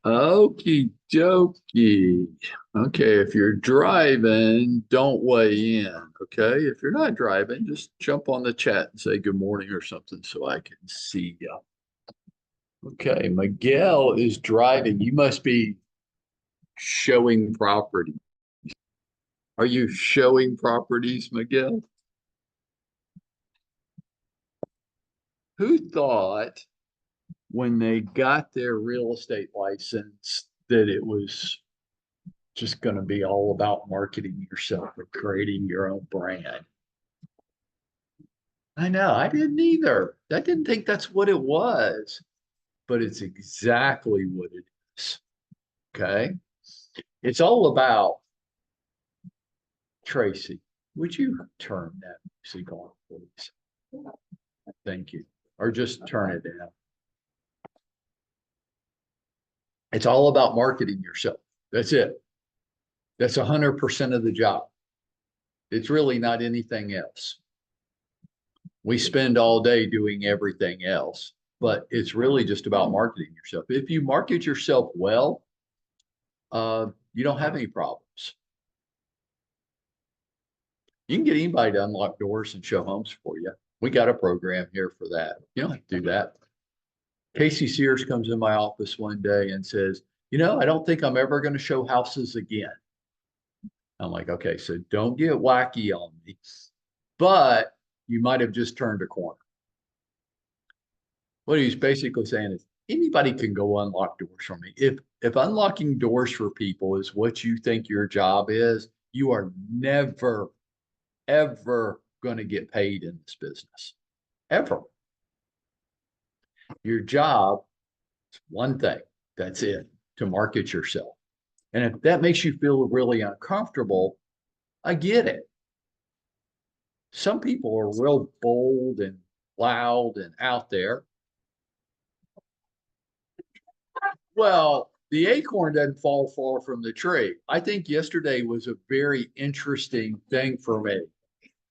Okie dokie. Okay, if you're driving, don't weigh in. Okay, if you're not driving, just jump on the chat and say good morning or something so I can see you. Okay, Miguel is driving. You must be showing property. Are you showing properties, Miguel? Who thought when they got their real estate license that it was just going to be all about marketing yourself or creating your own brand? I know, I didn't either. I didn't think that's what it was, but it's exactly what it is. Okay. It's all about Tracy. Would you turn that music on, please? Thank you. Or just turn it down. It's all about marketing yourself. That's it. That's 100% of the job. It's really not anything else. We spend all day doing everything else, but it's really just about marketing yourself. If you market yourself well, you don't have any problems. You can get anybody to unlock doors and show homes for you. We got a program here for that. You don't have to do that. Casey Sears comes in my office one day and says, I don't think I'm ever going to show houses again. I'm like, okay, so don't get wacky on me, but you might have just turned a corner. What he's basically saying is anybody can go unlock doors for me. If unlocking doors for people is what you think your job is, you are never, ever going to get paid in this business. Ever. Your job is one thing. That's it, to market yourself. And if that makes you feel really uncomfortable, I get it. Some people are real bold and loud and out there. Well, the acorn doesn't fall far from the tree. I think yesterday was a very interesting thing for me.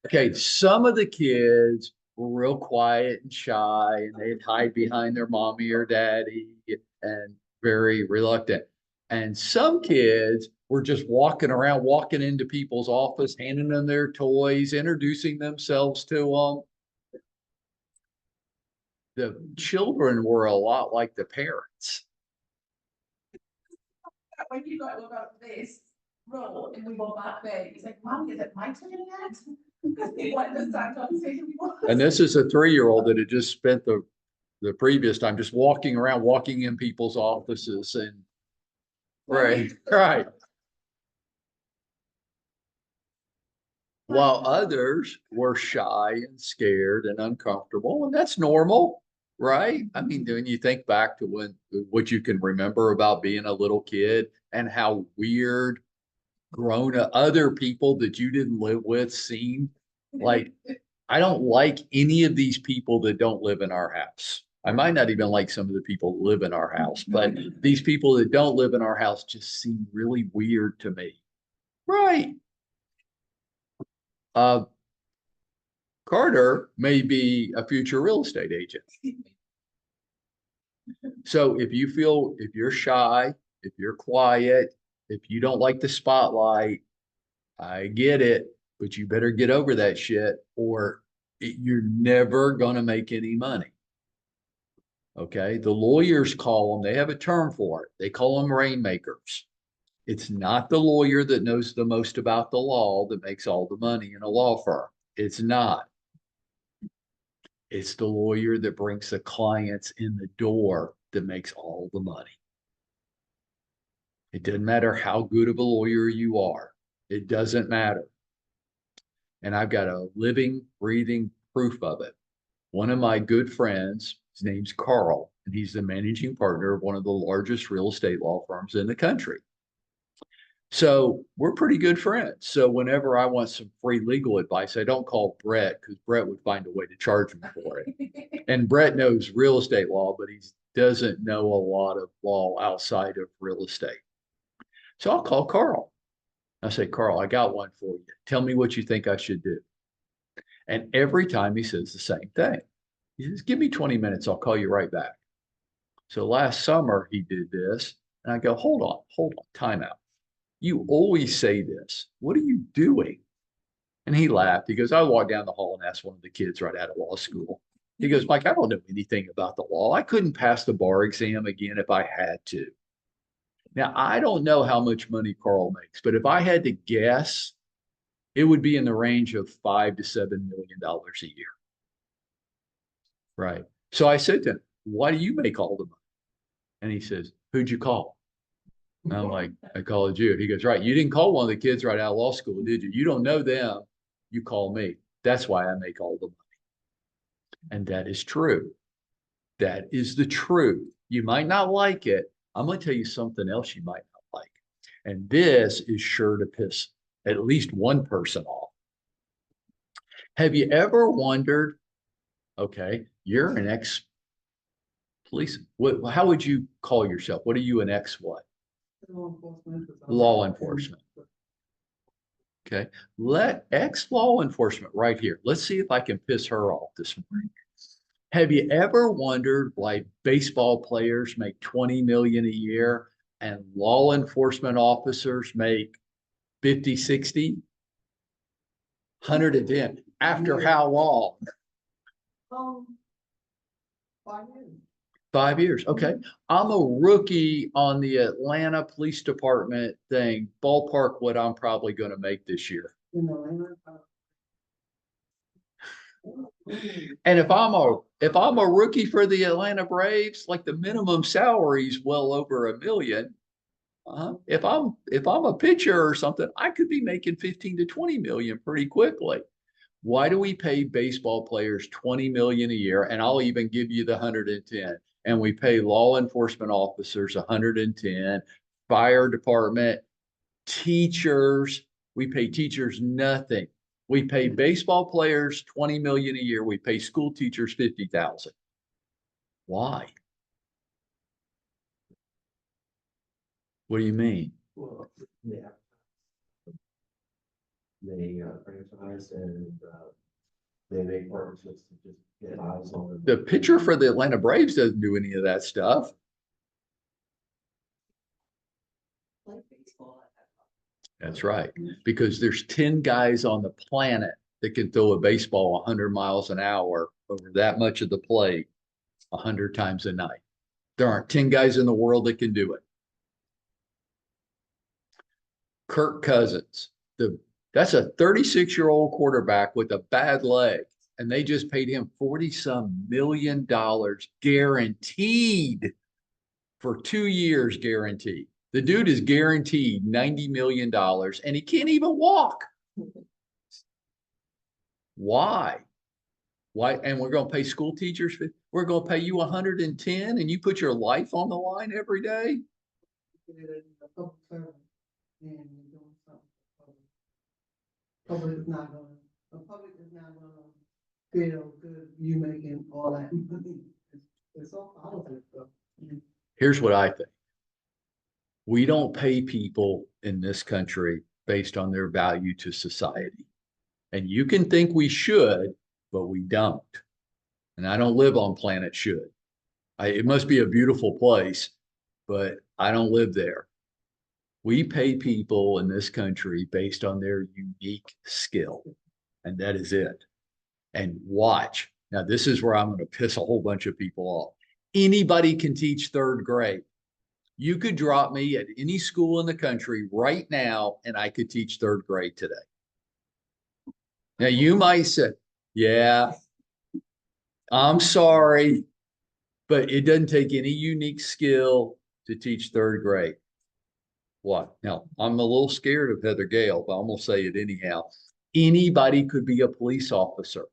Okay, some of the kids were real quiet and shy, and they'd hide behind their mommy or daddy and very reluctant. And some kids were just walking around, walking into people's office, handing them their toys, introducing themselves to them. The children were a lot like the parents. When you got about this role and we go back there, he's like, Mom, is it my turn yet? Because they want to start conversation before. And this is a 3-year-old that had just spent the previous time just walking around, walking in people's offices and right, right. While others were shy and scared and uncomfortable, and that's normal, right? I mean, when you think back to what you can remember about being a little kid and how weird grown other people that you didn't live with seemed like, I don't like any of these people that don't live in our house. I might not even like some of the people that live in our house, but these people that don't live in our house just seem really weird to me. Right. Uh, Carter may be a future real estate agent. So if you're shy, if you're quiet, if you don't like the spotlight, I get it, but you better get over that shit or you're never going to make any money. Okay. The lawyers call them, they have a term for it. They call them rainmakers. It's not the lawyer that knows the most about the law that makes all the money in a law firm. It's not. It's the lawyer that brings the clients in the door that makes all the money. It doesn't matter how good of a lawyer you are. It doesn't matter. And I've got a living, breathing proof of it. One of my good friends, his name's Carl, and he's the managing partner of one of the largest real estate law firms in the country. So we're pretty good friends. So whenever I want some free legal advice, I don't call Brett because Brett would find a way to charge me for it. And Brett knows real estate law, but he doesn't know a lot of law outside of real estate. So I'll call Carl. I say, Carl, I got one for you. Tell me what you think I should do. And every time he says the same thing. He says, give me 20 minutes. I'll call you right back. So last summer he did this. And I go, hold on, time out. You always say this. What are you doing? And he laughed. He goes, I walked down the hall and asked one of the kids right out of law school. He goes, Mike, I don't know anything about the law. I couldn't pass the bar exam again if I had to. Now, I don't know how much money Carl makes, but if I had to guess, it would be in the range of $5 to $7 million a year. Right. So I said to him, why do you make all the money? And he says, who'd you call? And I'm like, I called you. He goes, right. You didn't call one of the kids right out of law school, did you? You don't know them. You call me. That's why I make all the money. And that is true. That is the truth. You might not like it. I'm going to tell you something else you might not like. And this is sure to piss at least one person off. Have you ever wondered, okay, you're an ex-police. How would you call yourself? What are you, an ex what? Law enforcement. Law enforcement. Okay. Let ex-law enforcement right here. Let's see if I can piss her off this morning. Have you ever wondered why baseball players make 20 million a year and law enforcement officers make 50, 60, 110? After how long? 5 years. 5 years. Okay. I'm a rookie on the Atlanta Police Department thing. Ballpark what I'm probably going to make this year. And if I'm a rookie for the Atlanta Braves, like the minimum salary is well over $1 million. If I'm a pitcher or something, I could be making 15 to 20 million pretty quickly. Why do we pay baseball players 20 million a year? And I'll even give you the 110. And we pay law enforcement officers 110, fire department, teachers. We pay teachers nothing. We pay baseball players 20 million a year. We pay school teachers 50,000. Why? What do you mean? Well, yeah. They franchise and they make partnerships to just get eyes on them. The pitcher for the Atlanta Braves doesn't do any of that stuff. Like baseball. That's right. Because there's 10 guys on the planet that can throw a baseball 100 miles an hour over that much of the plate 100 times a night. There aren't 10 guys in the world that can do it. Kirk Cousins, that's a 36-year-old quarterback with a bad leg, and they just paid him $40-some million guaranteed for 2 years guaranteed. The dude is guaranteed $90 million and he can't even walk. Why? Why? And we're going to pay school teachers. We're going to pay you 110 and you put your life on the line every day. Public is not gonna, the public is not gonna feel good, you making all that money. It's all politics stuff. Here's what I think. We don't pay people in this country based on their value to society. And you can think we should, but we don't. And I don't live on planet should. It must be a beautiful place, but I don't live there. We pay people in this country based on their unique skill, and that is it. And watch. Now, this is where I'm going to piss a whole bunch of people off. Anybody can teach third grade. You could drop me at any school in the country right now, and I could teach third grade today. Now, you might say, yeah, I'm sorry, but it doesn't take any unique skill to teach third grade. What? Now, I'm a little scared of Heather Gale, but I'm going to say it anyhow. Anybody could be a police officer.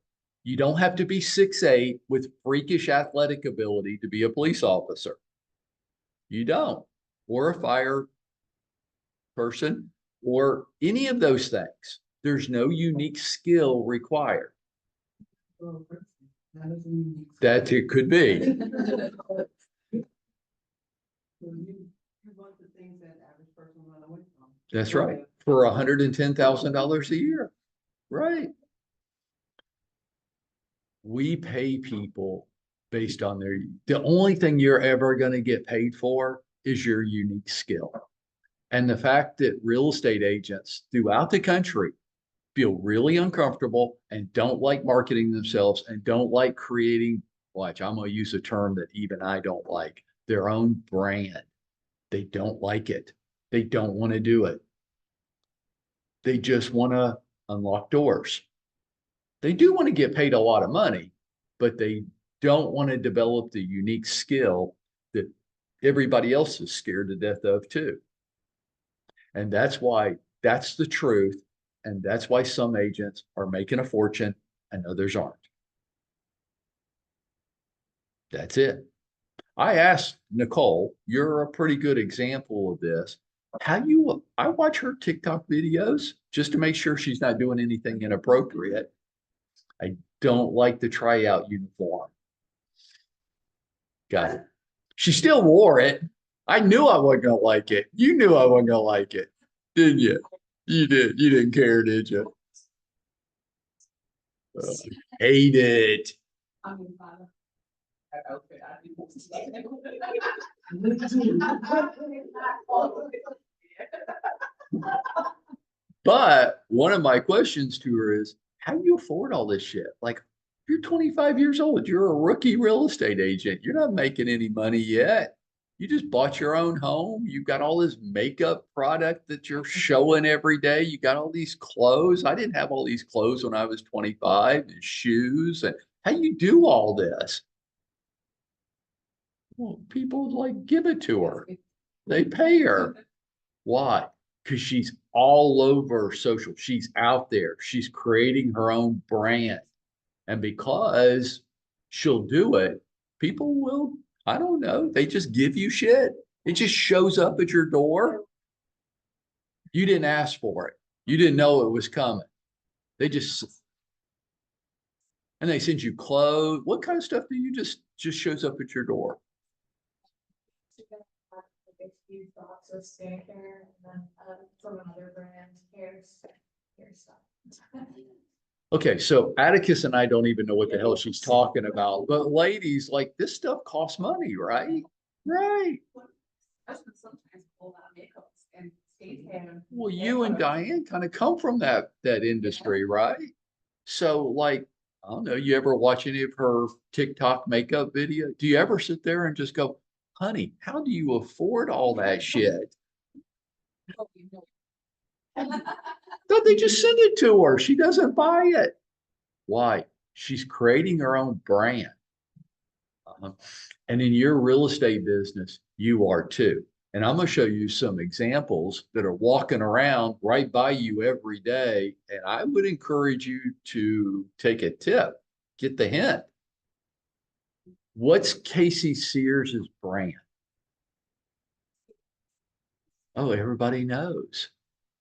You don't have to be 6'8" with freakish athletic ability to be a police officer. You don't. Or a fire person or any of those things. There's no unique skill required. That it could be. That's right. For $110,000 a year. Right. We pay people based on the only thing you're ever going to get paid for is your unique skill. And the fact that real estate agents throughout the country feel really uncomfortable and don't like marketing themselves and don't like creating, watch, I'm going to use a term that even I don't like, their own brand. They don't like it. They don't want to do it. They just want to unlock doors. They do want to get paid a lot of money, but they don't want to develop the unique skill that everybody else is scared to death of too. And that's why that's the truth. And that's why some agents are making a fortune and others aren't. That's it. I asked Nicole, you're a pretty good example of this. I watch her TikTok videos just to make sure she's not doing anything inappropriate. I don't like the tryout uniform. Got it. She still wore it. I knew I wasn't gonna like it. You knew I wasn't gonna like it, didn't you? You did. You didn't care, did you? Hate it. I mean, that outfit, I'd be more. But one of my questions to her is, how do you afford all this shit? Like, you're 25 years old. You're a rookie real estate agent. You're not making any money yet. You just bought your own home. You've got all this makeup product that you're showing every day. You got all these clothes. I didn't have all these clothes when I was 25, and shoes. And how you do all this? Well, people like give it to her. They pay her. Why? Because she's all over social. She's out there. She's creating her own brand. And because she'll do it, people will, I don't know, they just give you shit. It just shows up at your door. You didn't ask for it. You didn't know it was coming. They just, and they send you clothes. What kind of stuff do you just shows up at your door? A few box of skincare and then from another brand, hair stuff. Okay, so Atticus and I don't even know what the hell she's talking about, but ladies, like this stuff costs money, right? Right. Especially sometimes a lot of makeups and skincare. Well, you and Diane kind of come from that industry, right? So like, I don't know, you ever watch any of her TikTok makeup video? Do you ever sit there and just go, honey, how do you afford all that shit? Don't they just send it to her? She doesn't buy it. Why? She's creating her own brand. And in your real estate business, you are too. And I'm going to show you some examples that are walking around right by you every day. And I would encourage you to take a tip, get the hint. What's Casey Sears's brand? Oh, everybody knows.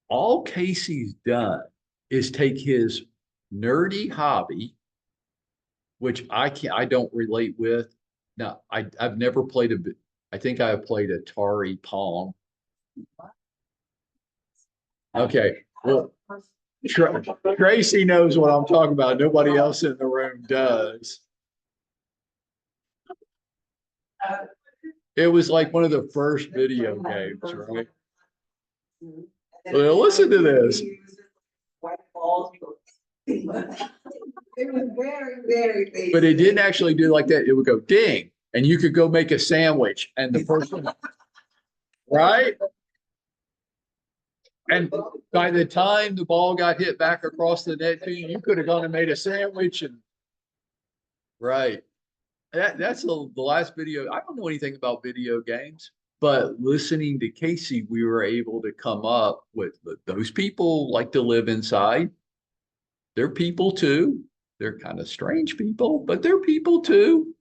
All Casey's done is take his nerdy hobby, which I don't relate with. Now, I've never played I think I have played Atari Pong. Okay, well, Tracy knows what I'm talking about. Nobody else in the room does. It was like one of the first video games, right? Well, listen to this. White balls. It was very, very basic. But it didn't actually do like that. It would go ding, and you could go make a sandwich, and the person, right? And by the time the ball got hit back across the net to you, you could have gone and made a sandwich. And right. That's the last video. I don't know anything about video games, but listening to Casey, we were able to come up with those people like to live inside. They're people too. They're kind of strange people, but they're people too.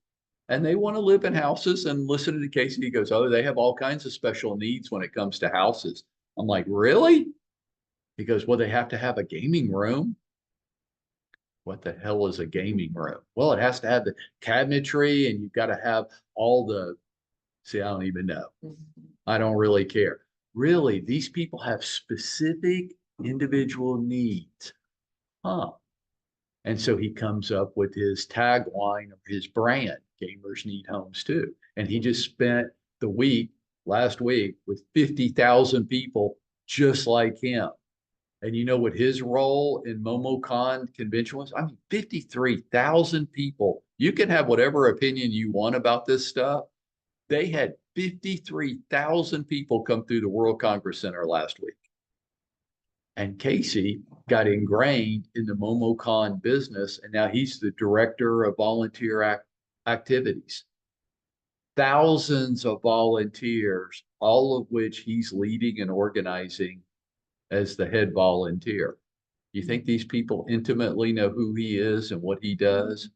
And they want to live in houses. And listening to Casey, he goes, oh, they have all kinds of special needs when it comes to houses. I'm like, really? He goes, well, they have to have a gaming room. What the hell is a gaming room? Well, it has to have the cabinetry and you've got to have all see, I don't even know. I don't really care. Really, these people have specific individual needs. Huh. And so he comes up with his tagline of his brand, gamers need homes too. And he just spent the week last week with 50,000 people just like him. And you know what his role in MomoCon convention was? I mean, 53,000 people. You can have whatever opinion you want about this stuff. They had 53,000 people come through the World Congress Center last week. And Casey got ingrained in the MomoCon business, and now he's the director of volunteer activities. Thousands of volunteers, all of which he's leading and organizing as the head volunteer. You think these people intimately know who he is and what he does?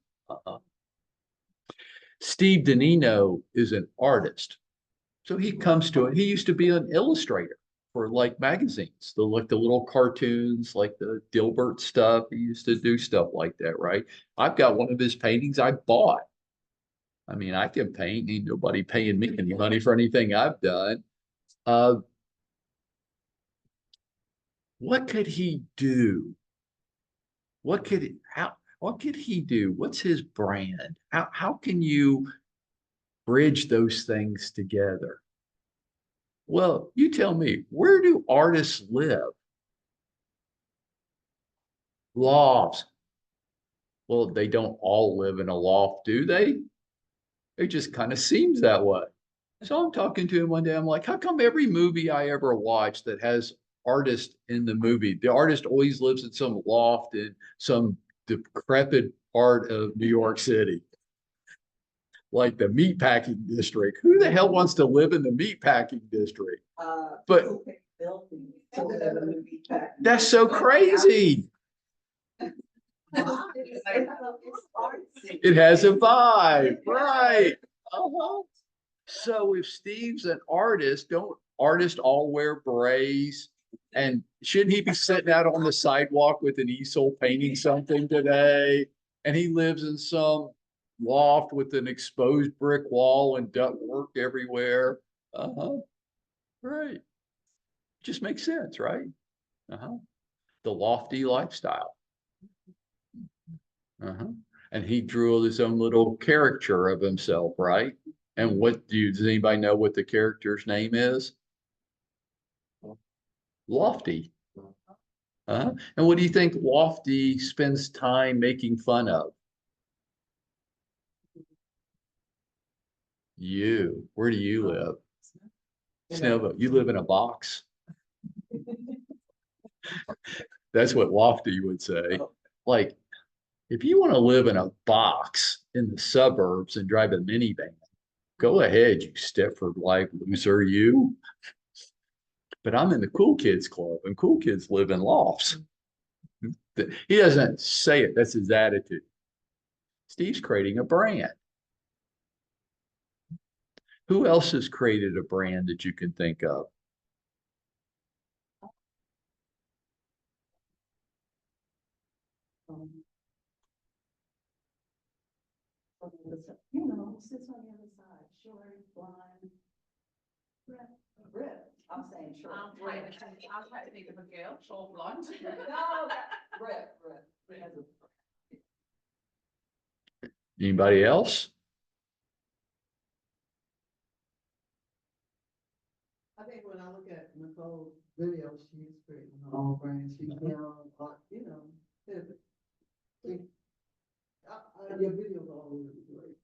Steve Danino is an artist. So he comes to it. He used to be an illustrator for like magazines, the like the little cartoons, like the Dilbert stuff. He used to do stuff like that, right? I've got one of his paintings I bought. I mean, I can paint. Ain't nobody paying me any money for anything I've done. What could he do? What could he do? What's his brand? How can you bridge those things together? Well, you tell me, where do artists live? Lofts. Well, they don't all live in a loft, do they? It just kind of seems that way. So I'm talking to him one day. I'm like, how come every movie I ever watch that has artist in the movie, the artist always lives in some loft in some decrepit part of New York City, like the meatpacking district? Who the hell wants to live in the meatpacking district? But that's so crazy. It has a vibe, right? So if Steve's an artist, don't artists all wear berets? And shouldn't he be sitting out on the sidewalk with an easel painting something today? And he lives in some loft with an exposed brick wall and ductwork everywhere. Right. Just makes sense, right? The lofty lifestyle. And he drew his own little caricature of himself, right? And does anybody know what the character's name is? Lofty. And what do you think Lofty spends time making fun of? You. Where do you live? Snowboat. You live in a box. That's what Lofty would say. Like, if you want to live in a box in the suburbs and drive a minivan, go ahead, you Stepford Life loser, you. But I'm in the cool kids club, and cool kids live in lofts. He doesn't say it. That's his attitude. Steve's creating a brand. Who else has created a brand that you can think of? You know, sits on the other side, short, blonde. Rip, I'm saying short. I'm trying to think of a girl, short, blonde. No, Rip. Anybody else? I think when I look at Nicole's video, she's creating her own brand. She's young, you know. Your videos are always great.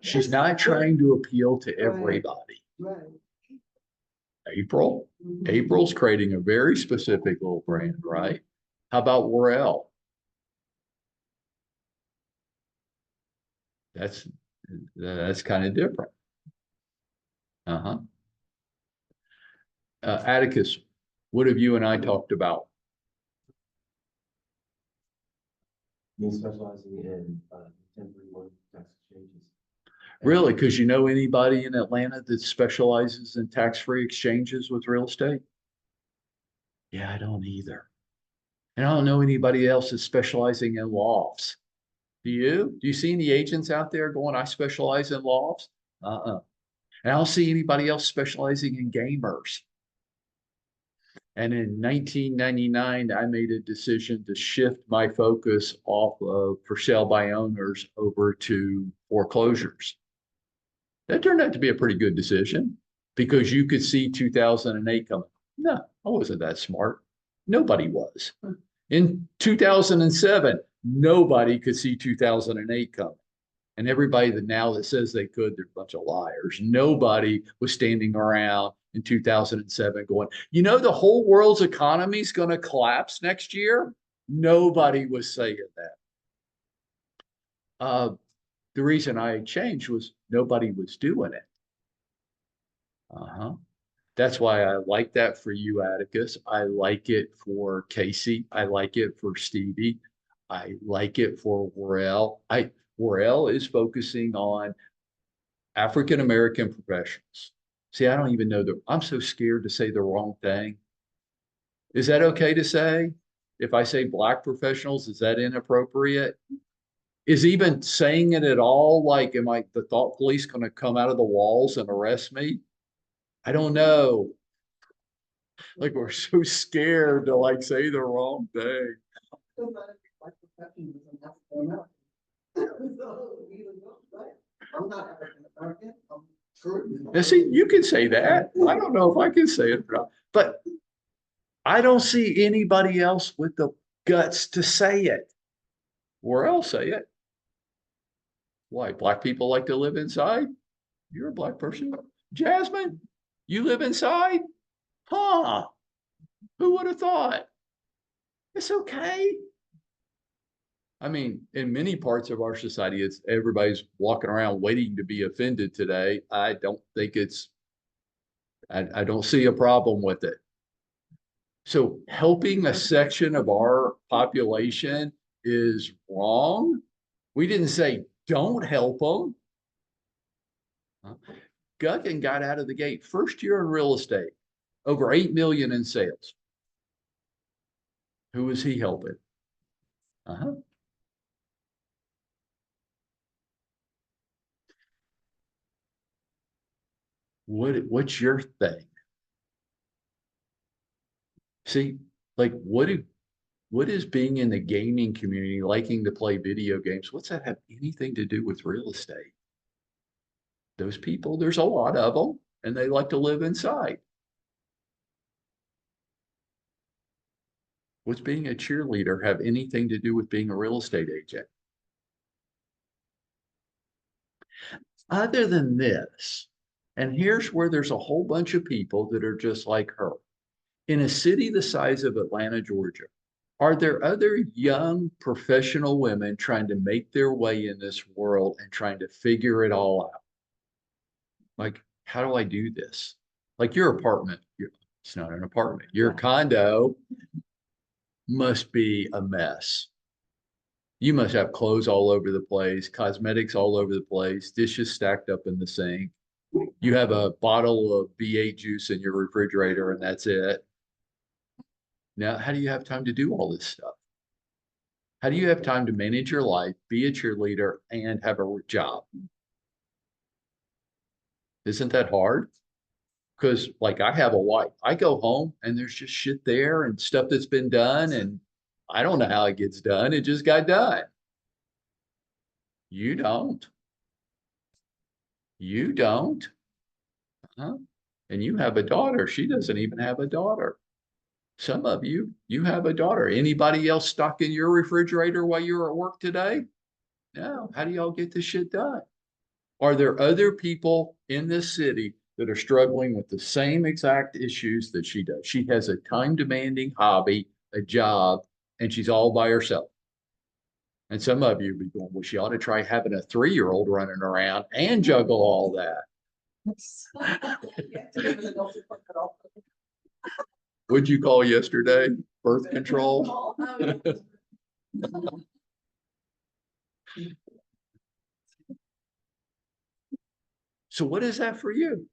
She's not trying to appeal to everybody. Right. April's creating a very specific little brand, right? How about Warrell? That's kind of different. Atticus, what have you and I talked about? Me specializing in 1031 tax exchanges. Really? Because you know anybody in Atlanta that specializes in tax-free exchanges with real estate? Yeah, I don't either. And I don't know anybody else that's specializing in lofts. Do you? Do you see any agents out there going, I specialize in lofts? And I don't see anybody else specializing in gamers. And in 1999, I made a decision to shift my focus off of for sale by owners over to foreclosures. That turned out to be a pretty good decision. because you could see 2008 coming. No, I wasn't that smart. Nobody was. In 2007, nobody could see 2008 coming. And everybody that now that says they could, they're a bunch of liars. Nobody was standing around in 2007 going, you know, the whole world's economy is going to collapse next year. Nobody was saying that. The reason I changed was nobody was doing it. Uh-huh. That's why I like that for you, Atticus. I like it for Casey. I like it for Stevie. I like it for Warrell. Warrell is focusing on African American professionals. See, I don't even know I'm so scared to say the wrong thing. Is that okay to say? If I say Black professionals, is that inappropriate? Is even saying it at all like, am I the thought police going to come out of the walls and arrest me? I don't know. Like we're so scared to like say the wrong thing. Still not like professionalism, that's going on. So, either go, right? I'm not African American, I'm true. Now, see, you can say that. I don't know if I can say it, or not, but I don't see anybody else with the guts to say it. Or else say it. Why? Black people like to live inside? You're a Black person. Jasmine, you live inside? Huh? Who would have thought? It's okay. I mean, in many parts of our society, it's everybody's walking around waiting to be offended today. I don't think I don't see a problem with it. So helping a section of our population is wrong. We didn't say don't help them. Guggen got out of the gate first year in real estate, over 8 million in sales. Who was he helping? Uh-huh. What's your thing? See, like what is being in the gaming community, liking to play video games? What's that have anything to do with real estate? Those people, there's a lot of them, and they like to live inside. What's being a cheerleader have anything to do with being a real estate agent? Other than this, and here's where there's a whole bunch of people that are just like her. In a city the size of Atlanta, Georgia, are there other young professional women trying to make their way in this world and trying to figure it all out? Like, how do I do this? Like your apartment, it's not an apartment. Your condo must be a mess. You must have clothes all over the place, cosmetics all over the place, dishes stacked up in the sink. You have a bottle of B8 juice in your refrigerator and that's it. Now, how do you have time to do all this stuff? How do you have time to manage your life, be a cheerleader, and have a job? Isn't that hard? Because like I have a wife, I go home and there's just shit there and stuff that's been done and I don't know how it gets done. It just got done. You don't. You don't. Huh? And you have a daughter. She doesn't even have a daughter. Some of you, you have a daughter. Anybody else stuck in your refrigerator while you're at work today? No. How do y'all get this shit done? Are there other people in this city that are struggling with the same exact issues that she does? She has a time demanding hobby, a job, and she's all by herself. And some of you be going, well, she ought to try having a 3-year-old running around and juggle all that. What'd you call yesterday? Birth control? So what is that for you?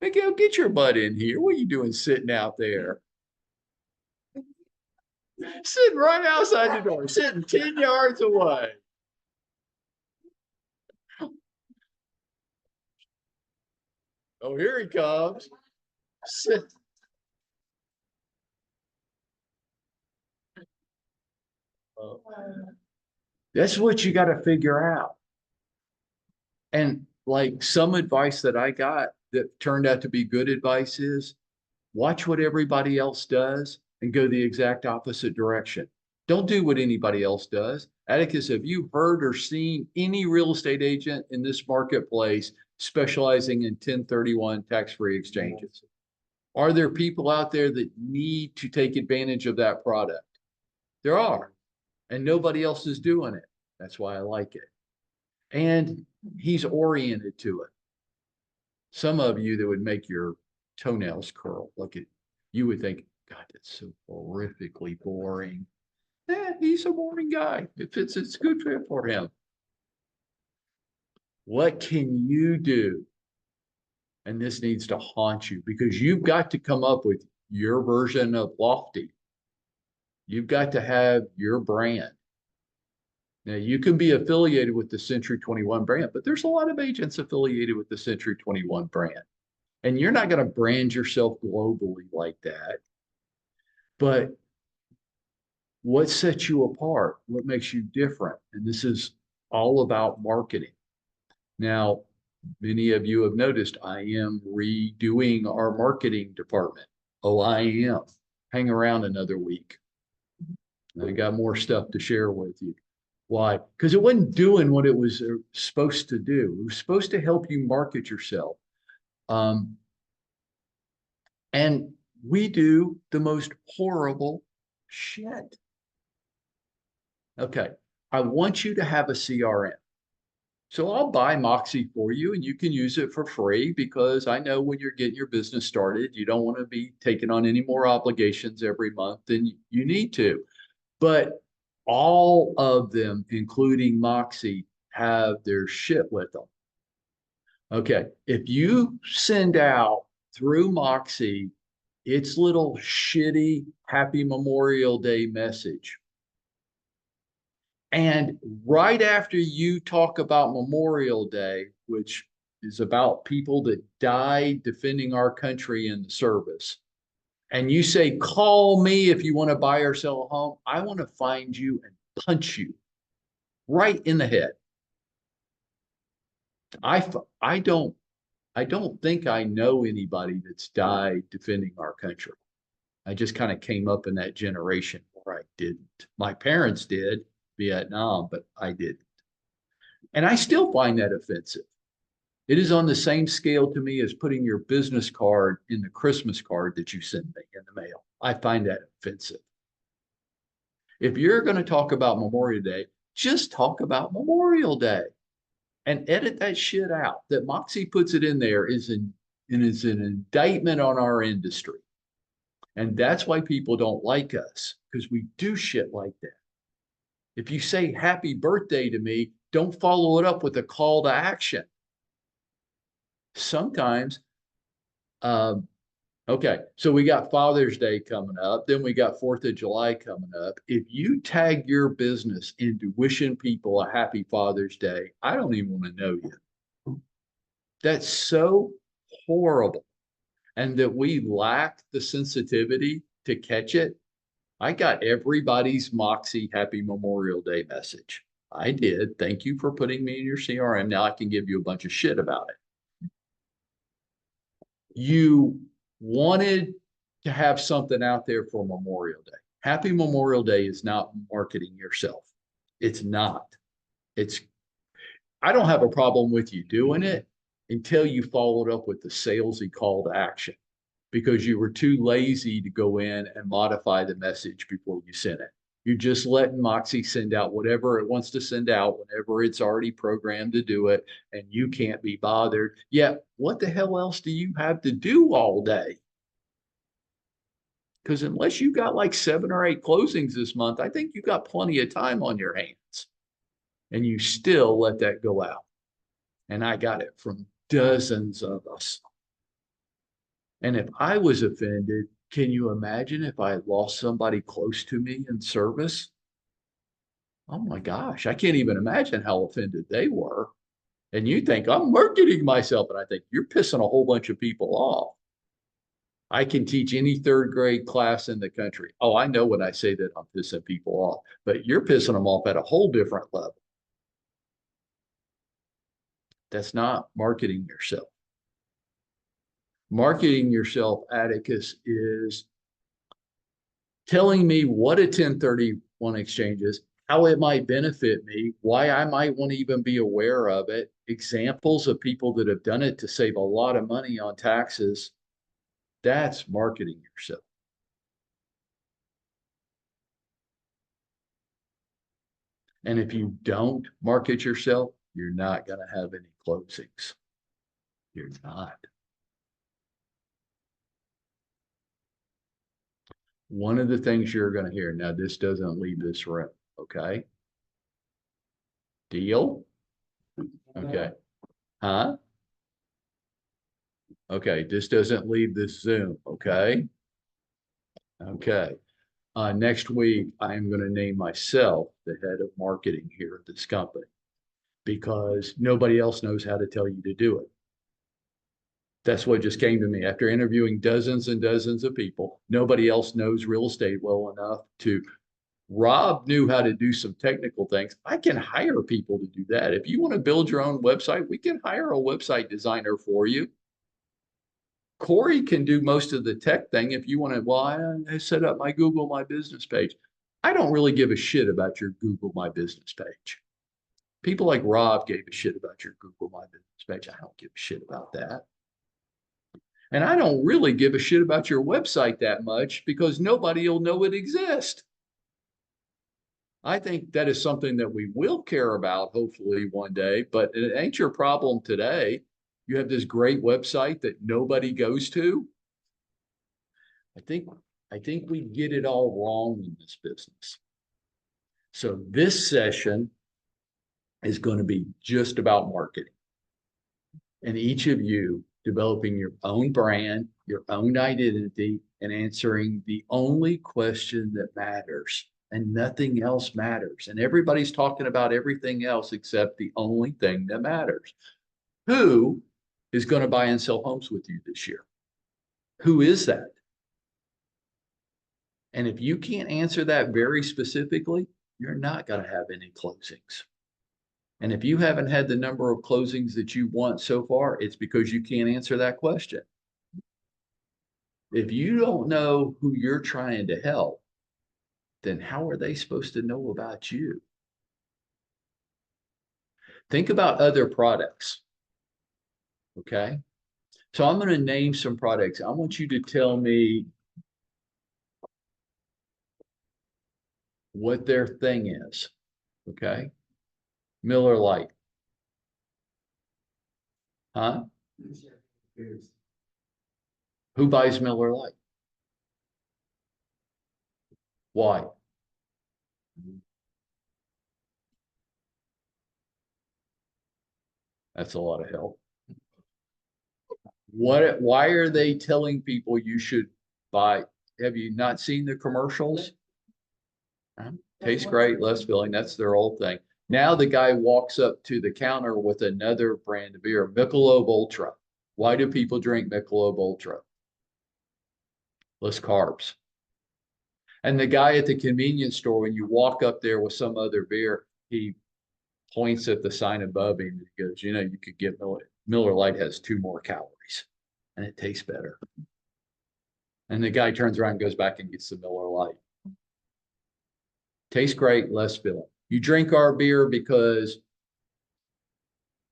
Miguel, get your butt in here. What are you doing sitting out there? Sitting right outside the door, sitting 10 yards away. Oh, here he comes. Sit. That's what you got to figure out. And like some advice that I got that turned out to be good advice is watch what everybody else does and go the exact opposite direction. Don't do what anybody else does. Atticus, have you heard or seen any real estate agent in this marketplace specializing in 1031 tax-free exchanges? Are there people out there that need to take advantage of that product? There are, and nobody else is doing it. That's why I like it. And he's oriented to it. Some of you that would make your toenails curl, look at, you would think, God, that's so horrifically boring. He's a boring guy. It's good fit for him. What can you do? And this needs to haunt you because you've got to come up with your version of lofty. You've got to have your brand. Now you can be affiliated with the Century 21 brand, but there's a lot of agents affiliated with the Century 21 brand. And you're not going to brand yourself globally like that. But what sets you apart? What makes you different? And this is all about marketing. Now, many of you have noticed I am redoing our marketing department. Oh, I am. Hang around another week. I got more stuff to share with you. Why? Because it wasn't doing what it was supposed to do. It was supposed to help you market yourself. And we do the most horrible shit. Okay, I want you to have a CRM. So I'll buy Moxie for you and you can use it for free because I know when you're getting your business started, you don't want to be taking on any more obligations every month than you need to. But all of them, including Moxie, have their shit with them. Okay, if you send out through Moxie its little shitty Happy Memorial Day message, and right after you talk about Memorial Day, which is about people that died defending our country in the service, and you say, call me if you want to buy or sell a home, I want to find you and punch you right in the head. I don't think I know anybody that's died defending our country. I just kind of came up in that generation where I didn't. My parents did Vietnam, but I didn't. And I still find that offensive. It is on the same scale to me as putting your business card in the Christmas card that you send me in the mail. I find that offensive. If you're going to talk about Memorial Day, just talk about Memorial Day and edit that shit out. That Moxie puts it in there is an indictment on our industry. And that's why people don't like us, because we do shit like that. If you say happy birthday to me, don't follow it up with a call to action. Sometimes, okay, so we got Father's Day coming up, then we got 4th of July coming up. If you tag your business into wishing people a happy Father's Day, I don't even want to know you. That's so horrible. And that we lack the sensitivity to catch it. I got everybody's Moxie Happy Memorial Day message. I did. Thank you for putting me in your CRM. Now I can give you a bunch of shit about it. You wanted to have something out there for Memorial Day. Happy Memorial Day is not marketing yourself. It's not. I don't have a problem with you doing it until you followed up with the salesy call to action because you were too lazy to go in and modify the message before you sent it. You're just letting Moxie send out whatever it wants to send out whenever it's already programmed to do it, and you can't be bothered. Yeah, what the hell else do you have to do all day? Because unless you got like 7 or 8 closings this month, I think you got plenty of time on your hands. And you still let that go out. And I got it from dozens of us. And if I was offended, can you imagine if I had lost somebody close to me in service? Oh my gosh, I can't even imagine how offended they were. And you think I'm marketing myself, and I think you're pissing a whole bunch of people off. I can teach any 3rd grade class in the country. Oh, I know when I say that I'm pissing people off, but you're pissing them off at a whole different level. That's not marketing yourself. Marketing yourself, Atticus, is telling me what a 1031 exchange is, how it might benefit me, why I might want to even be aware of it, examples of people that have done it to save a lot of money on taxes. That's marketing yourself. And if you don't market yourself, you're not going to have any closings. You're not. One of the things you're going to hear, now this doesn't leave this room, okay? Deal? Okay. Huh? Okay, this doesn't leave this Zoom, okay? Okay. Next week, I am going to name myself the head of marketing here at this company because nobody else knows how to tell you to do it. That's what just came to me after interviewing dozens and dozens of people. Nobody else knows real estate well enough to. Rob knew how to do some technical things. I can hire people to do that. If you want to build your own website, we can hire a website designer for you. Corey can do most of the tech thing if you want to. Well, I set up my Google My Business page. I don't really give a shit about your Google My Business page. People like Rob gave a shit about your Google My Business page. I don't give a shit about that. And I don't really give a shit about your website that much because nobody will know it exists. I think that is something that we will care about hopefully one day, but it ain't your problem today. You have this great website that nobody goes to. I think we get it all wrong in this business. So this session is going to be just about marketing. And each of you developing your own brand, your own identity, and answering the only question that matters. And nothing else matters. And everybody's talking about everything else except the only thing that matters. Who is going to buy and sell homes with you this year? Who is that? And if you can't answer that very specifically, you're not going to have any closings. And if you haven't had the number of closings that you want so far, it's because you can't answer that question. If you don't know who you're trying to help, then how are they supposed to know about you? Think about other products. Okay. So I'm going to name some products. I want you to tell me what their thing is. Okay. Miller Lite. Huh? Who buys Miller Lite? Why? That's a lot of help. Why are they telling people you should buy? Have you not seen the commercials? Huh? Tastes great, less filling. That's their old thing. Now the guy walks up to the counter with another brand of beer, Michelob Ultra. Why do people drink Michelob Ultra? Less carbs. And the guy at the convenience store, when you walk up there with some other beer, he points at the sign above him and he goes, you know, you could get Miller Lite has 2 more calories and it tastes better. And the guy turns around and goes back and gets the Miller Lite. Tastes great, less filling. You drink our beer because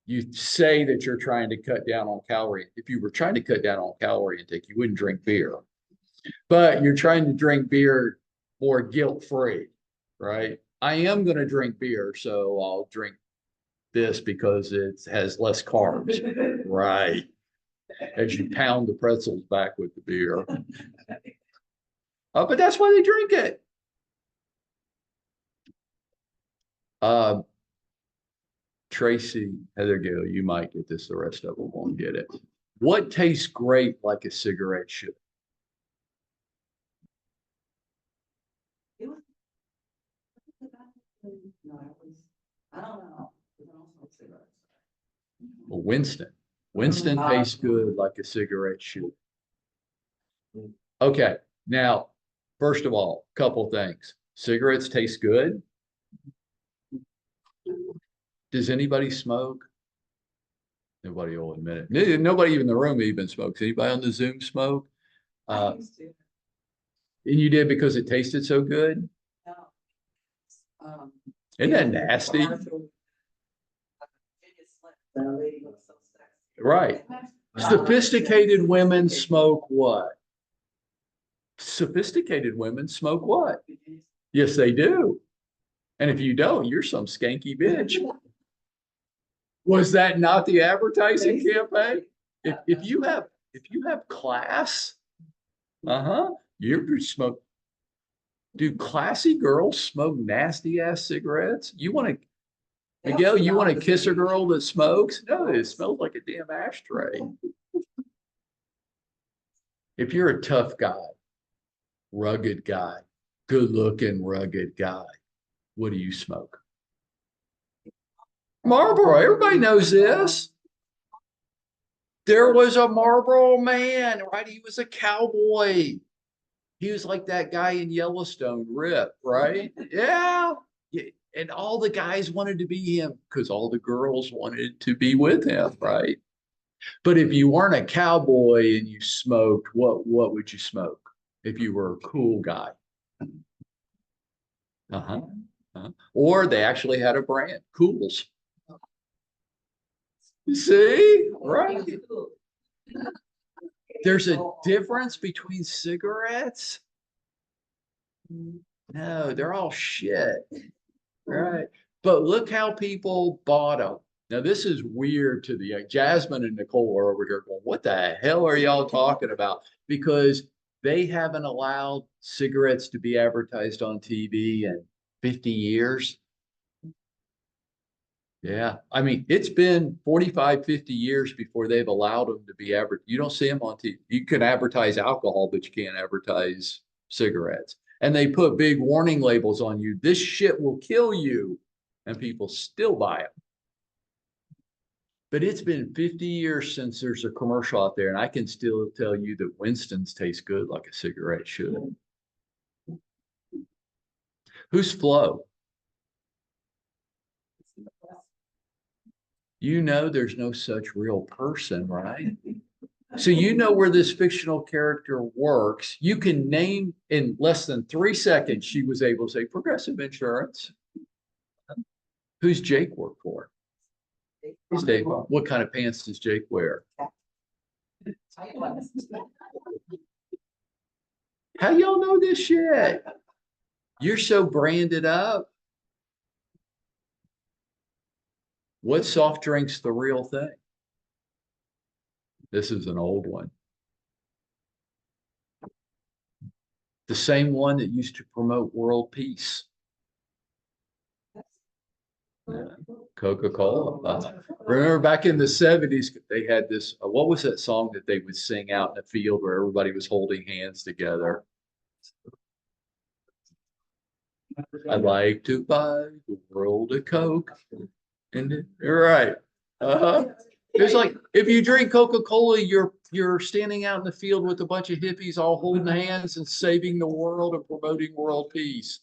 you say that you're trying to cut down on calorie. If you were trying to cut down on calorie intake, you wouldn't drink beer. But you're trying to drink beer more guilt-free, right? I am going to drink beer, so I'll drink this because it has less carbs, right? As you pound the pretzels back with the beer. But that's why they drink it. Tracy, Heather Gale, you might get this, the rest of them won't get it. What tastes great like a cigarette should? I don't know. I don't smoke cigarettes. Well, Winston. Winston tastes good like a cigarette should. Okay, now, first of all, couple things. Cigarettes taste good. Does anybody smoke? Nobody will admit it. Nobody even in the room even smokes. Anybody on the Zoom smoke? I Uh, used to, and you did because it tasted so good? no. Um, Isn't that nasty? commercial, Virginia Slim, the lady was so sexy. Right. Sophisticated women smoke what? Sophisticated women smoke what? Yes, they do. And if you don't, you're some skanky bitch. Was that not the advertising campaign? If you have class, you smoke. Do classy girls smoke nasty ass cigarettes? You want to, Miguel, you want to kiss a girl that smokes? No, it smells like a damn ashtray. If you're a tough guy, rugged guy, good looking, rugged guy, what do you smoke? Marlboro. Everybody knows this. There was a Marlboro man, right? He was a cowboy. He was like that guy in Yellowstone, Rip, right? Yeah. Yeah. And all the guys wanted to be him because all the girls wanted to be with him, right? But if you weren't a cowboy and you smoked, what would you smoke if you were a cool guy? Uh-huh. Or they actually had a brand, Cools. See, right? There's a difference between cigarettes. No, they're all shit. Right. But look how people bought them. Now, this is weird to the Jasmine and Nicole are over here going, what the hell are y'all talking about? Because they haven't allowed cigarettes to be advertised on TV in 50 years. Yeah. I mean, it's been 45, 50 years before they've allowed them to be advertised. You don't see them on TV. You can advertise alcohol, but you can't advertise cigarettes. And they put big warning labels on you. This shit will kill you. And people still buy them. But it's been 50 years since there's a commercial out there, and I can still tell you that Winston's taste good like a cigarette should. Who's Flo? You know there's no such real person, right? So you know where this fictional character works. You can name in less than 3 seconds, she was able to say Progressive Insurance. Who's Jake work for? Dave, what kind of pants does Jake wear? How y'all know this shit? You're so branded up. What soft drink's the real thing? This is an old one. The same one that used to promote world peace. Yeah. Coca-Cola. Remember back in the 70s, they had this, what was that song that they would sing out in the field where everybody was holding hands together? I'd like to buy the world a Coke. And you're right. It's like if you drink Coca-Cola, you're standing out in the field with a bunch of hippies all holding hands and saving the world and promoting world peace.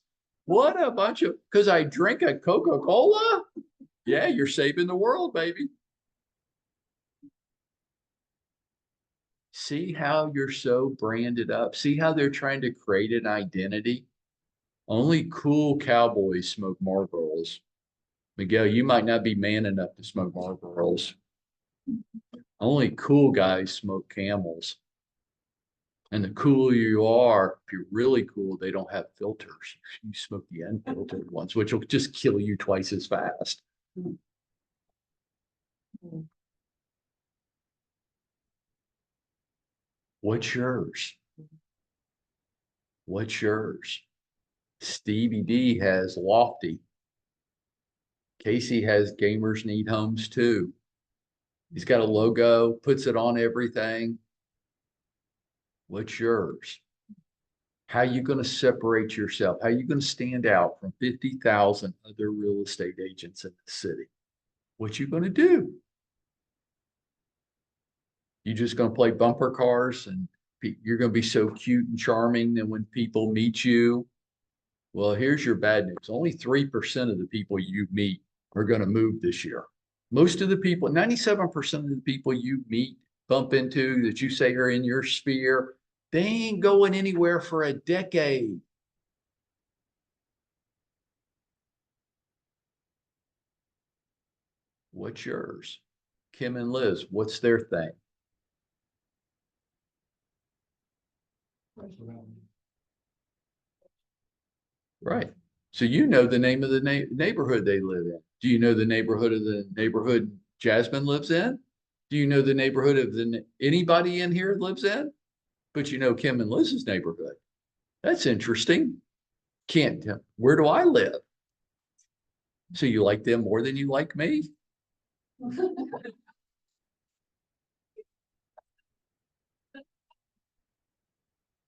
What a bunch of, because I drink a Coca-Cola? Yeah, you're saving the world, baby. See how you're so branded up? See how they're trying to create an identity? Only cool cowboys smoke Marlboros. Miguel, you might not be man enough to smoke Marlboros. Only cool guys smoke Camels. And the cooler you are, if you're really cool, they don't have filters. You smoke the unfiltered ones, which will just kill you twice as fast. What's yours? What's yours? Stevie D has Lofty. Casey has Gamers Need Homes too. He's got a logo, puts it on everything. What's yours? How are you going to separate yourself? How are you going to stand out from 50,000 other real estate agents in the city? What you going to do? You just going to play bumper cars and you're going to be so cute and charming that when people meet you, well, here's your bad news. Only 3% of the people you meet are going to move this year. Most of the people, 97% of the people you meet, bump into that you say are in your sphere, they ain't going anywhere for a decade. What's yours? Kim and Liz, what's their thing? Right. So you know the name of the neighborhood they live in. Do you know the neighborhood of the neighborhood Jasmine lives in? Do you know the neighborhood of anybody in here lives in? But you know Kim and Liz's neighborhood. That's interesting. Can't tell. Where do I live? So you like them more than you like me?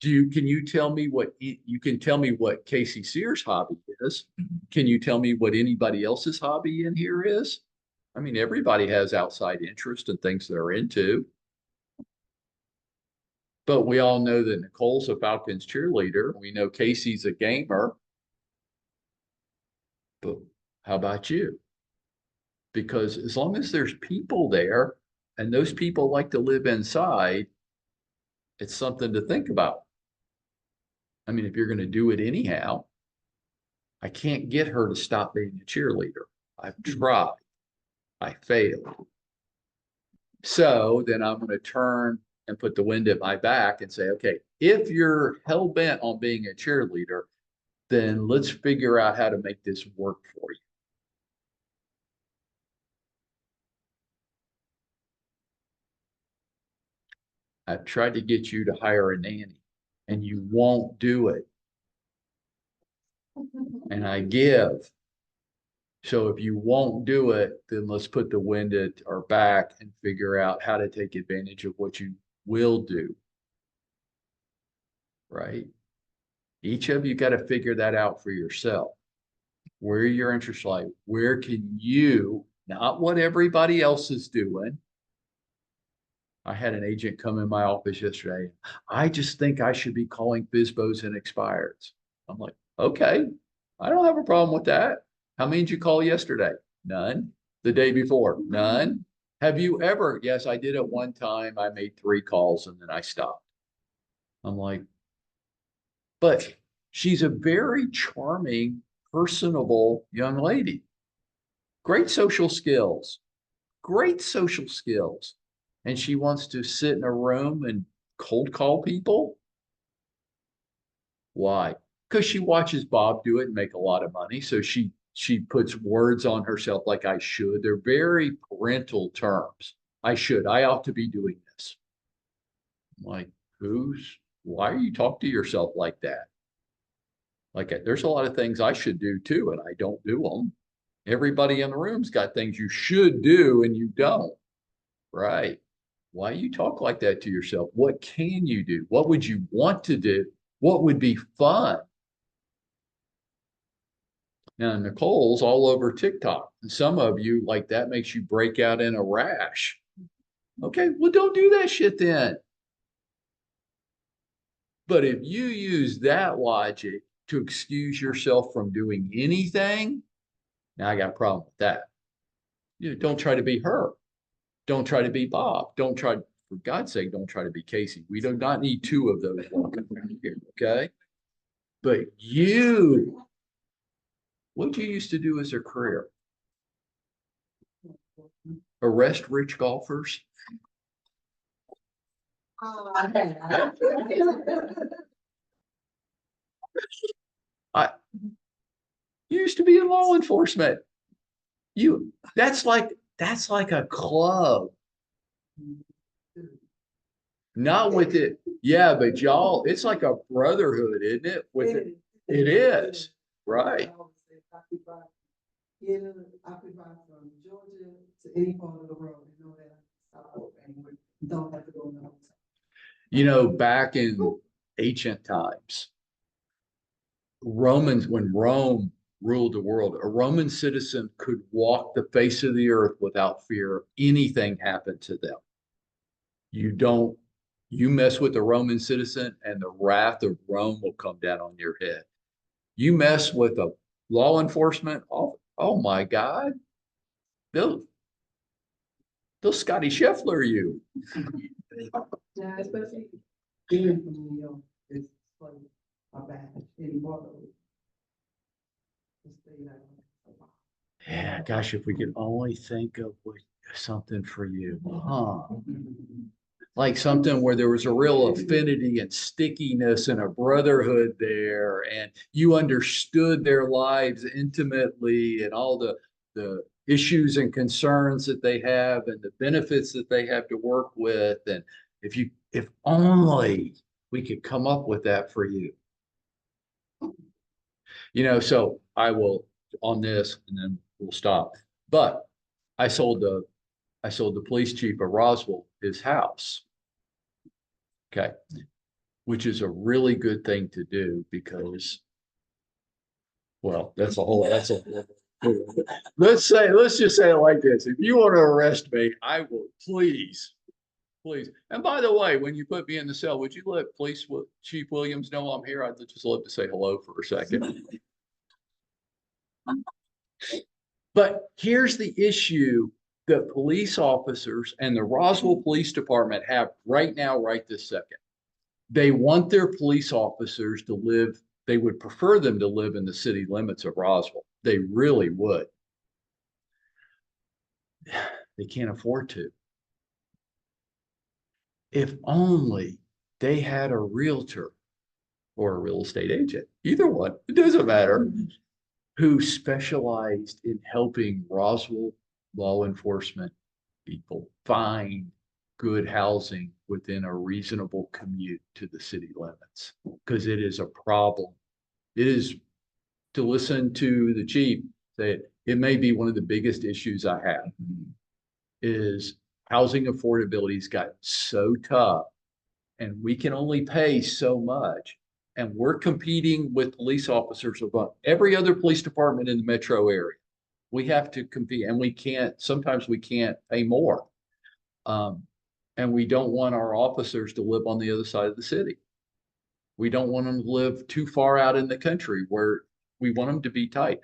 Can you tell me what, you can tell me what Casey Sears' hobby is? Can you tell me what anybody else's hobby in here is? I mean, everybody has outside interest and things they're into. But we all know that Nicole's a Falcons cheerleader. We know Casey's a gamer. But how about you? Because as long as there's people there and those people like to live inside, it's something to think about. I mean, if you're going to do it anyhow, I can't get her to stop being a cheerleader. I've tried. I failed. So then I'm going to turn and put the wind at my back and say, okay, if you're hell bent on being a cheerleader, then let's figure out how to make this work for you. I've tried to get you to hire a nanny and you won't do it. And I give. So if you won't do it, then let's put the wind at our back and figure out how to take advantage of what you will do. Right? Each of you got to figure that out for yourself. Where your interests lie, where can you, not what everybody else is doing. I had an agent come in my office yesterday. I just think I should be calling FSBOs and expireds. I'm like, okay, I don't have a problem with that. How many did you call yesterday? None. The day before? None. Have you ever? Yes, I did at one time. I made 3 calls and then I stopped. I'm like, but she's a very charming, personable young lady. Great social skills. Great social skills. And she wants to sit in a room and cold call people. Why? Because she watches Bob do it and make a lot of money. So she puts words on herself like I should. They're very parental terms. I should. I ought to be doing this. I'm like, why are you talking to yourself like that? Like, there's a lot of things I should do too, and I don't do them. Everybody in the room's got things you should do and you don't. Right. Why you talk like that to yourself? What can you do? What would you want to do? What would be fun? Now, Nicole's all over TikTok. And some of you, like, that makes you break out in a rash. Okay, well, don't do that shit then. But if you use that logic to excuse yourself from doing anything, now I got a problem with that. You know, don't try to be her. Don't try to be Bob. Don't try, for God's sake, don't try to be Casey. We do not need 2 of those walking around here, okay? But you, what you used to do as a career? Arrest rich golfers? I you used to be in law enforcement. That's like a club. Not with it. Yeah, but y'all, it's like a brotherhood, isn't it? With it. It is, right. You know, I could ride from Georgia to any part of the world and know that I can stop anywhere. Don't have to go in the hotel. You know, back in ancient times, when Rome ruled the world, a Roman citizen could walk the face of the earth without fear of anything happened to them. You mess with a Roman citizen and the wrath of Rome will come down on your head. You mess with a law enforcement, oh my God, They'll Scotty Scheffler you. Yeah, especially being from New York, it's like a bad in Buffalo. Yeah, gosh, if we could only think of something for you, huh? Like something where there was a real affinity and stickiness and a brotherhood there, and you understood their lives intimately and all the issues and concerns that they have and the benefits that they have to work with. And if only we could come up with that for you. So I will on this and then we'll stop. But I sold the police chief of Roswell his house. Okay. Which is a really good thing to do because, well, that's let's just say it like this. If you want to arrest me, I will please. And by the way, when you put me in the cell, would you let Chief Williams know I'm here? I'd just love to say hello for a second. But here's the issue that police officers and the Roswell Police Department have right now, right this second. They want their police officers to live, they would prefer them to live in the city limits of Roswell. They really would. They can't afford to. If only they had a realtor or a real estate agent, either one, it doesn't matter, who specialized in helping Roswell law enforcement people find good housing within a reasonable commute to the city limits, because it is a problem. It is, to listen to the chief say it may be one of the biggest issues I have is housing affordability's gotten so tough and we can only pay so much. And we're competing with police officers above every other police department in the metro area. We have to compete and sometimes we can't pay more. And we don't want our officers to live on the other side of the city. We don't want them to live too far out in the country where we want them to be tight.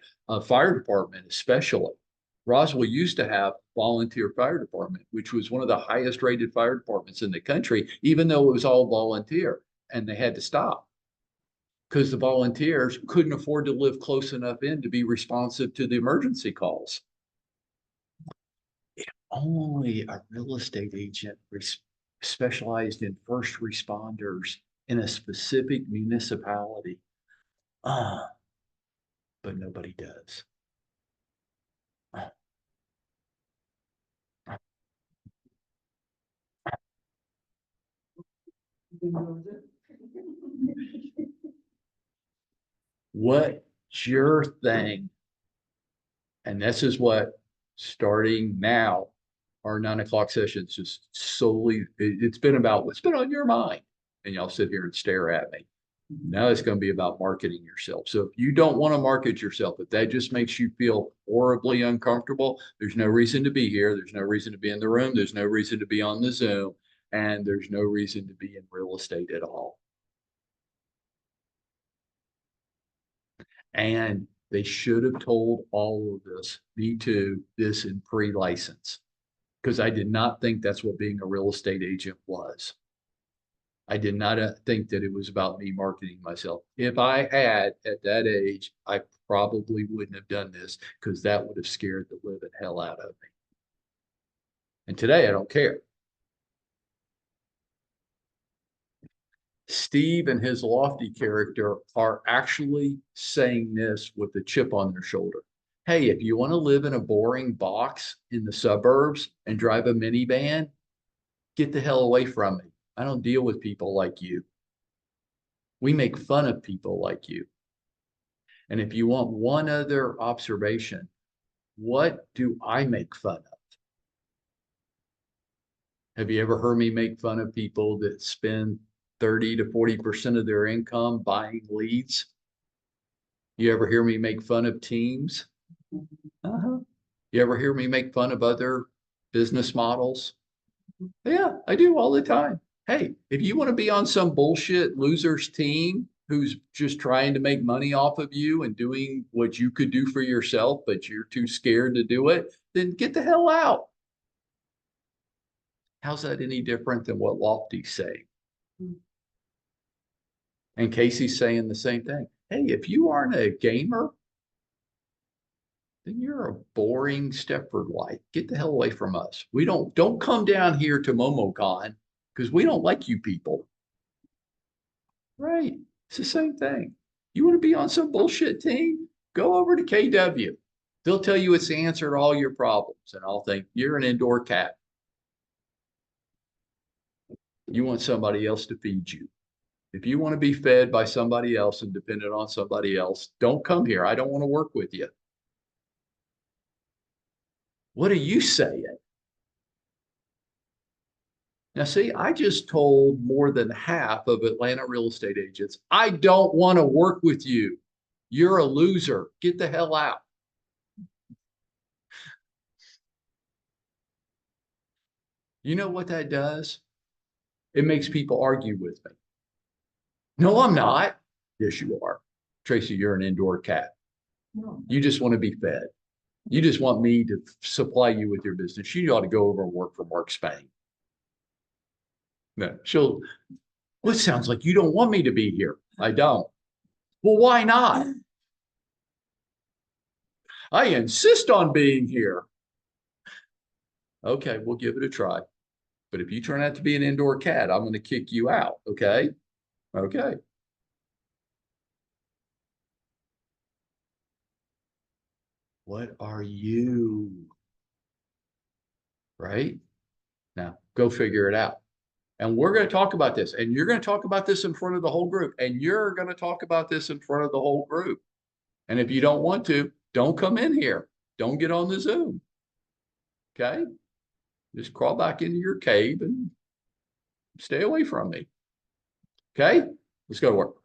Fire department, especially. Roswell used to have volunteer fire department, which was one of the highest rated fire departments in the country, even though it was all volunteer, and they had to stop because the volunteers couldn't afford to live close enough in to be responsive to the emergency calls. If only a real estate agent specialized in first responders in a specific municipality. But nobody does. What's your thing? And this is what, starting now, our 9 o'clock sessions just solely, it's been about what's been on your mind. And y'all sit here and stare at me. Now it's going to be about marketing yourself. So if you don't want to market yourself, if that just makes you feel horribly uncomfortable, there's no reason to be here. There's no reason to be in the room. There's no reason to be on the Zoom. And there's no reason to be in real estate at all. And they should have told all of this, me too, this in pre-license, because I did not think that's what being a real estate agent was. I did not think that it was about me marketing myself. If I had at that age, I probably wouldn't have done this because that would have scared the living hell out of me. And today I don't care. Steve and his lofty character are actually saying this with a chip on their shoulder. Hey, if you want to live in a boring box in the suburbs and drive a minivan, get the hell away from me. I don't deal with people like you. We make fun of people like you. And if you want one other observation, what do I make fun of? Have you ever heard me make fun of people that spend 30 to 40% of their income buying leads? You ever hear me make fun of teams? You ever hear me make fun of other business models? Yeah, I do all the time. Hey, if you want to be on some bullshit loser's team who's just trying to make money off of you and doing what you could do for yourself, but you're too scared to do it, then get the hell out. How's that any different than what Lofty's saying? Hmm. And Casey's saying the same thing. Hey, if you aren't a gamer, then you're a boring Stepford wife. Get the hell away from us. We don't come down here to MomoCon because we don't like you people. Right. It's the same thing. You want to be on some bullshit team? Go over to KW. They'll tell you it's the answer to all your problems. And I'll think you're an indoor cat. You want somebody else to feed you. If you want to be fed by somebody else and dependent on somebody else, don't come here. I don't want to work with you. What are you saying? Now, see, I just told more than half of Atlanta real estate agents, I don't want to work with you. You're a loser. Get the hell out. You know what that does? It makes people argue with me. No, I'm not. Yes, you are. Tracy, you're an indoor cat. No. You just want to be fed. You just want me to supply you with your business. You ought to go over and work for Mark Spain. No, well, it sounds like you don't want me to be here. I don't. Well, why not? I insist on being here. Okay, we'll give it a try. But if you turn out to be an indoor cat, I'm going to kick you out. Okay. Okay. What are you? Right? Now, go figure it out. And we're going to talk about this. And you're going to talk about this in front of the whole group. And you're going to talk about this in front of the whole group. And if you don't want to, don't come in here. Don't get on the Zoom. Okay? Just crawl back into your cave and stay away from me. Okay? Let's go to work.